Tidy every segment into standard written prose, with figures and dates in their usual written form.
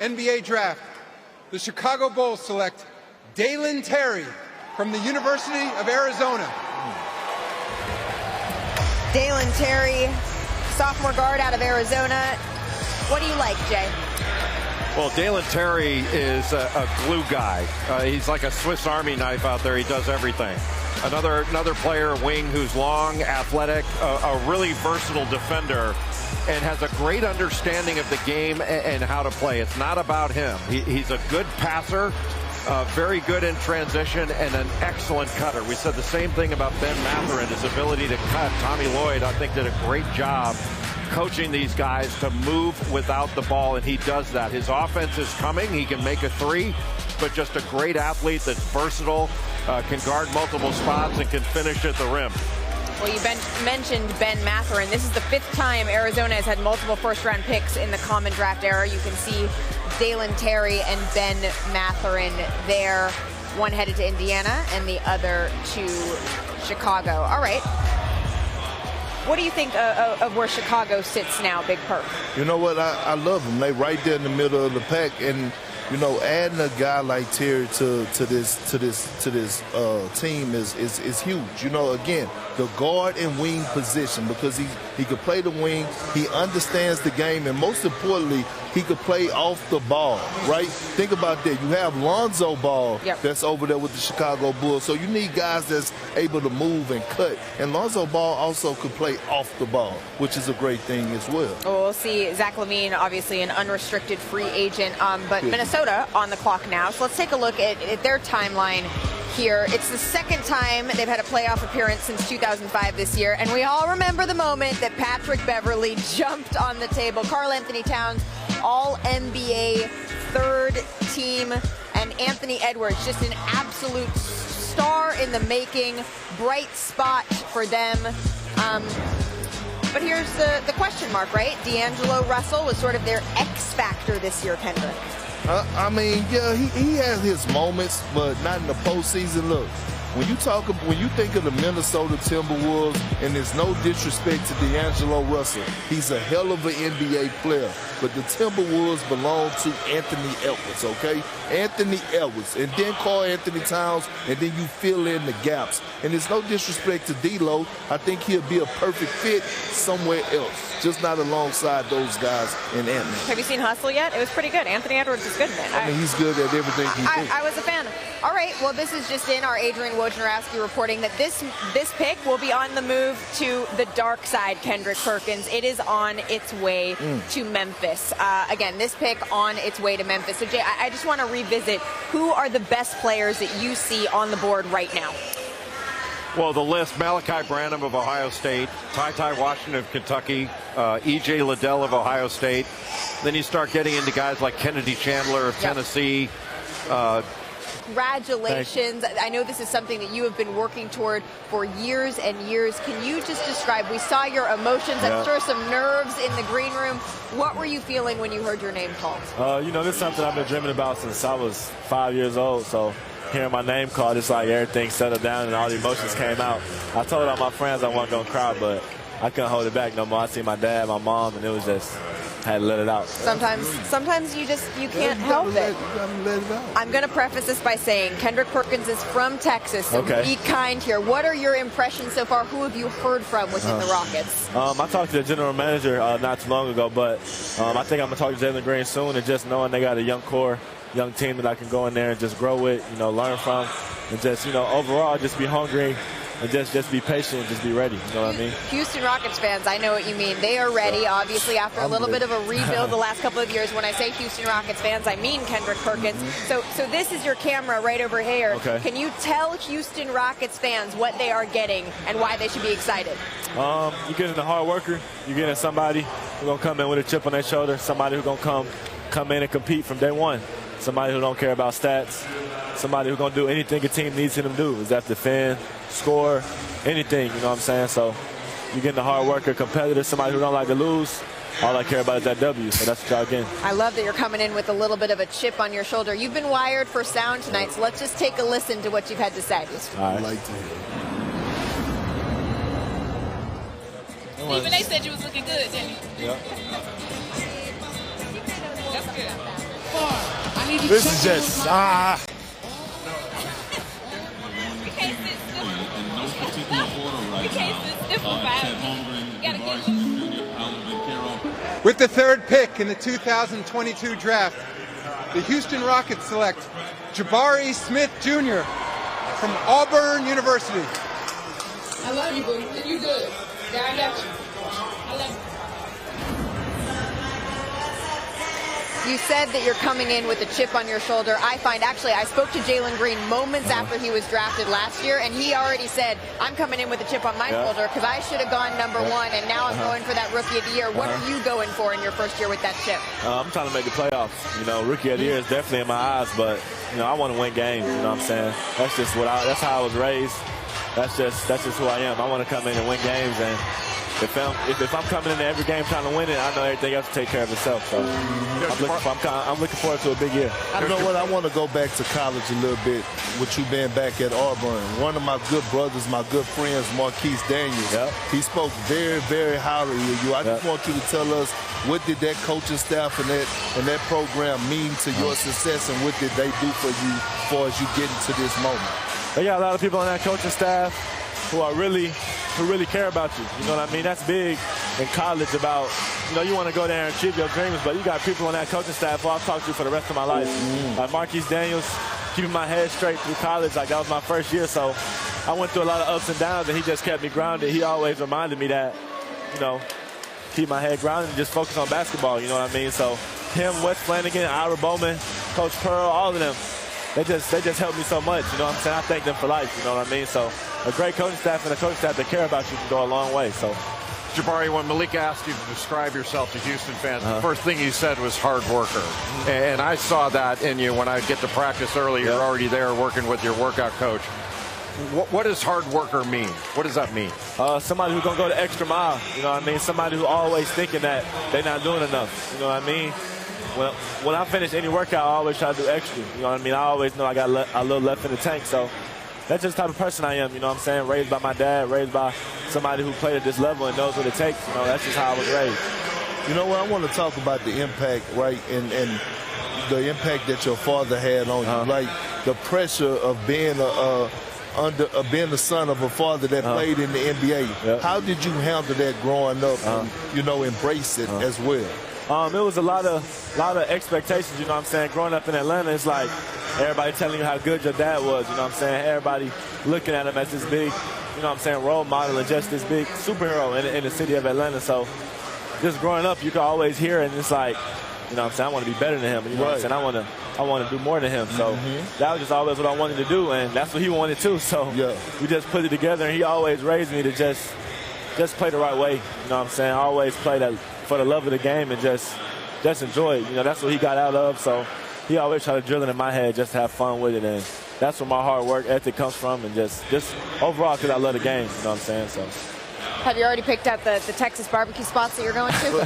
NBA draft, the Chicago Bulls select Dalen Terry from the University of Arizona. Dalen Terry, sophomore guard out of Arizona. What do you like, Jay? Well, Dalen Terry is a glue guy. He's like a Swiss Army knife out there. He does everything. Another player, wing, who's long, athletic, a really versatile defender, and has a great understanding of the game and how to play. It's not about him. He's a good passer, very good in transition, and an excellent cutter. We said the same thing about Ben Mathurin, his ability to cut. Tommy Lloyd, I think, did a great job coaching these guys to move without the ball, and he does that. His offense is coming. He can make a three, but just a great athlete that's versatile, can guard multiple spots, and can finish at the rim. Well, you mentioned Ben Mathurin. This is the 5th time Arizona has had multiple first-round picks in the common draft era. You can see Dalen Terry and Ben Mathurin there. One headed to Indiana and the other to Chicago. All right. What do you think of where Chicago sits now, Big Perk? You know what? I love them. They right there in the middle of the pack, and you know, adding a guy like Terry to this team is huge. You know, again, the guard and wing position, because he could play the wing, he understands the game, and most importantly, he could play off the ball, right? Think about that. You have Lonzo Ball that's over there with the Chicago Bulls, so you need guys that's able to move and cut. And Lonzo Ball also could play off the ball, which is a great thing as well. Well, we'll see. Zach LaVine, obviously an unrestricted free agent, but Minnesota on the clock now. So let's take a look at their timeline here. It's the 2nd time they've had a playoff appearance since 2005 this year, and we all remember the moment that Patrick Beverley jumped on the table. Karl Anthony Towns, All-NBA 3rd team, and Anthony Edwards, just an absolute star in the making, bright spot for them. But here's the question mark, right? D'Angelo Russell was sort of their X factor this year, Kendrick. I mean, yeah, he has his moments, but not in the postseason. Look, when you think of the Minnesota Timberwolves, and there's no disrespect to D'Angelo Russell, he's a hell of an NBA player. But the Timberwolves belong to Anthony Edwards, okay? Anthony Edwards, and then Karl Anthony Towns, and then you fill in the gaps. And there's no disrespect to D'Lo. I think he'll be a perfect fit somewhere else, just not alongside those guys in Anthony. Have you seen Hustle yet? It was pretty good. Anthony Edwards is good in it. I mean, he's good at everything he does. I was a fan. All right, well, this is just in. Our Adrian Wojnarowski reporting that this pick will be on the move to the dark side, Kendrick Perkins. It is on its way to Memphis. Again, this pick on its way to Memphis. So, Jay, I just want to revisit, who are the best players that you see on the board right now? Well, the list: Malachi Branham of Ohio State, Ty Washington of Kentucky, E.J. Liddell of Ohio State. Then you start getting into guys like Kennedy Chandler of Tennessee. Congratulations. I know this is something that you have been working toward for years and years. Can you just describe, we saw your emotions, I'm sure some nerves in the green room. What were you feeling when you heard your name called? You know, this is something I've been dreaming about since I was 5 years old. So hearing my name called, it's like everything settled down and all the emotions came out. I told all my friends I wasn't going to cry, but I couldn't hold it back no more. I see my dad, my mom, and it was just, had to let it out. Sometimes you can't help it. I'm going to preface this by saying Kendrick Perkins is from Texas, so be kind here. What are your impressions so far? Who have you heard from within the Rockets? I talked to the general manager not too long ago, but I think I'm going to talk to Jalen Green soon, and just knowing they got a young core, young team that I can go in there and just grow with, you know, learn from, and just, you know, overall just be hungry. And just be patient and just be ready. You know what I mean? Houston Rockets fans, I know what you mean. They are ready, obviously, after a little bit of a rebuild the last couple of years. When I say Houston Rockets fans, I mean Kendrick Perkins. So this is your camera right over here. Okay. Can you tell Houston Rockets fans what they are getting and why they should be excited? You're getting a hard worker. You're getting somebody who's going to come in with a chip on their shoulder, somebody who's going to come in and compete from day one, somebody who don't care about stats, somebody who's going to do anything a team needs him to do. Is that defend, score, anything, you know what I'm saying? So you're getting a hard worker, competitor, somebody who don't like to lose. All I care about is that W, so that's what y'all getting. I love that you're coming in with a little bit of a chip on your shoulder. You've been wired for sound tonight, so let's just take a listen to what you've had to say. All right. I'd like to hear. Stephen A. said you was looking good, didn't he? Yeah. That's good. This is just You can't sit still. You can't sit still for 5 minutes. You gotta get With the third pick in the 2022 draft, the Houston Rockets select Jabari Smith Jr. from Auburn University. I love you, boo. You good. Yeah, I got you. I love you. You said that you're coming in with a chip on your shoulder. I spoke to Jalen Green moments after he was drafted last year, and he already said, I'm coming in with a chip on my shoulder because I should have gone number 1, and now I'm going for that Rookie of the Year. What are you going for in your first year with that chip? I'm trying to make the playoffs. Rookie of the Year is definitely in my eyes, but, I want to win games, you know what I'm saying? That's just that's how I was raised. That's just who I am. I want to come in and win games, and if I'm coming into every game trying to win it, I know everything else will take care of itself. So I'm looking forward to a big year. You know what? I want to go back to college a little bit with you being back at Auburn. One of my good brothers, my good friends, Marquise Daniels, he spoke very, very highly of you. I just want you to tell us, what did that coaching staff and that program mean to your success, and what did they do for you as far as you getting to this moment? They got a lot of people on that coaching staff who really care about you. You know what I mean? That's big in college about, you want to go there and achieve your dreams, but you got people on that coaching staff who I'll talk to for the rest of my life. Like Marquise Daniels, keeping my head straight through college. Like, that was my first year, so I went through a lot of ups and downs, and he just kept me grounded. He always reminded me that, keep my head grounded and just focus on basketball, you know what I mean? So him, Wes Flanagan, Ira Bowman, Coach Pearl, all of them, they just helped me so much, you know what I'm saying? I thank them for life, you know what I mean? So a great coaching staff and a coaching staff that care about you can go a long way. So, Jabari, when Malik asked you to describe yourself to Houston fans, the first thing you said was hard worker. And I saw that in you when I get to practice early. You're already there working with your workout coach. What does hard worker mean? What does that mean? Somebody who's going to go the extra mile, you know what I mean? Somebody who always thinking that they're not doing enough, you know what I mean? When I finish any workout, I always try to do extra. You know what I mean? I always know I got a little left in the tank. So that's just the type of person I am, you know what I'm saying? Raised by my dad, raised by somebody who played at this level and knows what it takes. That's just how I was raised. You know what? I want to talk about the impact, right, and the impact that your father had on you. Like the pressure of being being the son of a father that played in the NBA. How did you handle that growing up and, embrace it as well? It was a lot of expectations, you know what I'm saying? Growing up in Atlanta, it's like everybody telling you how good your dad was, you know what I'm saying? Everybody looking at him as this big, you know what I'm saying, role model and just this big superhero in the city of Atlanta. So just growing up, you can always hear it, and it's like, you know what I'm saying, I want to be better than him. You know what I'm saying? I want to do more than him. So that was just always what I wanted to do, and that's what he wanted too. So we just put it together, and he always raised me to just play the right way. You know what I'm saying? I always play that for the love of the game and just enjoy it. That's what he got out of. So he always tried to drill it in my head just to have fun with it, and that's where my hard work ethic comes from, and just overall because I love the game. You know what I'm saying? So. Have you already picked out the Texas barbecue spots that you're going to?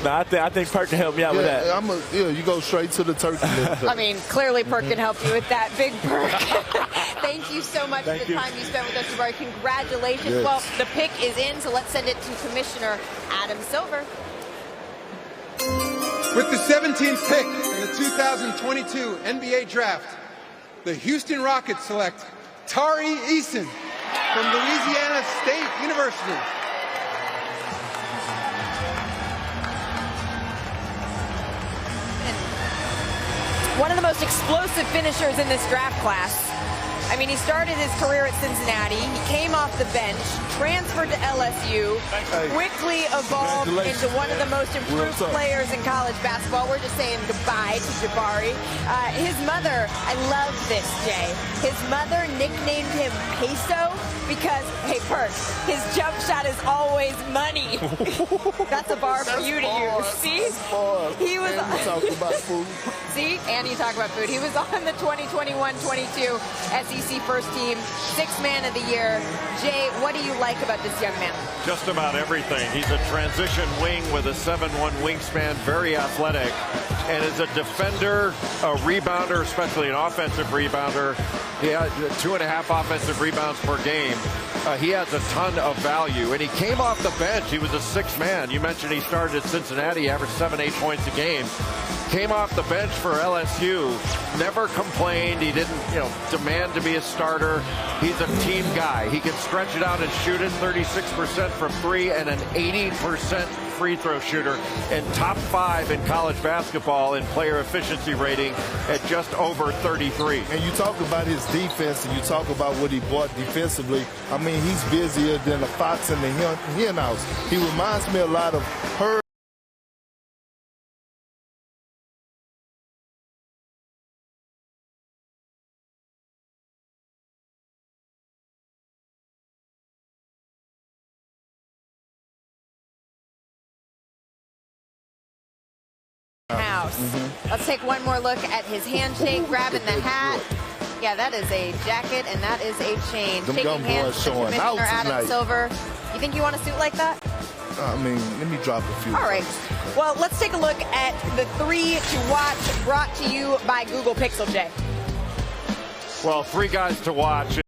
I think Perk can help me out with that. You go straight to the turkey. I mean, clearly Perk can help you with that. Big Perk. Thank you so much for the time you spent with us, Jabari. Congratulations. Yes. Well, the pick is in, so let's send it to Commissioner Adam Silver. With the 17th pick in the 2022 NBA Draft, the Houston Rockets select Tari Eason from Louisiana State University. One of the most explosive finishers in this draft class. I mean, he started his career at Cincinnati. He came off the bench, transferred to LSU, quickly evolved into one of the most improved players in college basketball. We're just saying goodbye to Jabari. His mother, I love this, Jay. His mother nicknamed him Peso because, hey, Perk, his jump shot is always money. That's a bar for you to use. See? He was. And you talk about food. See? And you talk about food. He was on the 2021-22 SEC first team, sixth man of the year. Jay, what do you like about this young man? Just about everything. He's a transition wing with a 7'1" wingspan, very athletic, and is a defender, a rebounder, especially an offensive rebounder. He had 2.5 offensive rebounds per game. He has a ton of value, and he came off the bench. He was a sixth man. You mentioned he started at Cincinnati, averaged 7-8 points a game. Came off the bench for LSU, never complained. He didn't, demand to be a starter. He's a team guy. He can stretch it out and shoot it, 36% from three and an 80% free throw shooter, and top 5 in college basketball in player efficiency rating at just over 33. And you talk about his defense, and you talk about what he brought defensively. I mean, he's busier than a fox in the hen house. He reminds me a lot of her. House. Let's take one more look at his handshake, grabbing the hat. Yeah, that is a jacket and that is a chain. Them Shaking young hands boys with showing Commissioner out Adam tonight. Silver. You think you want a suit like that? I mean, let me drop a few. All right. Well, let's take a look at the 3 to watch, brought to you by Google Pixel, Jay. Well, 3 guys to watch.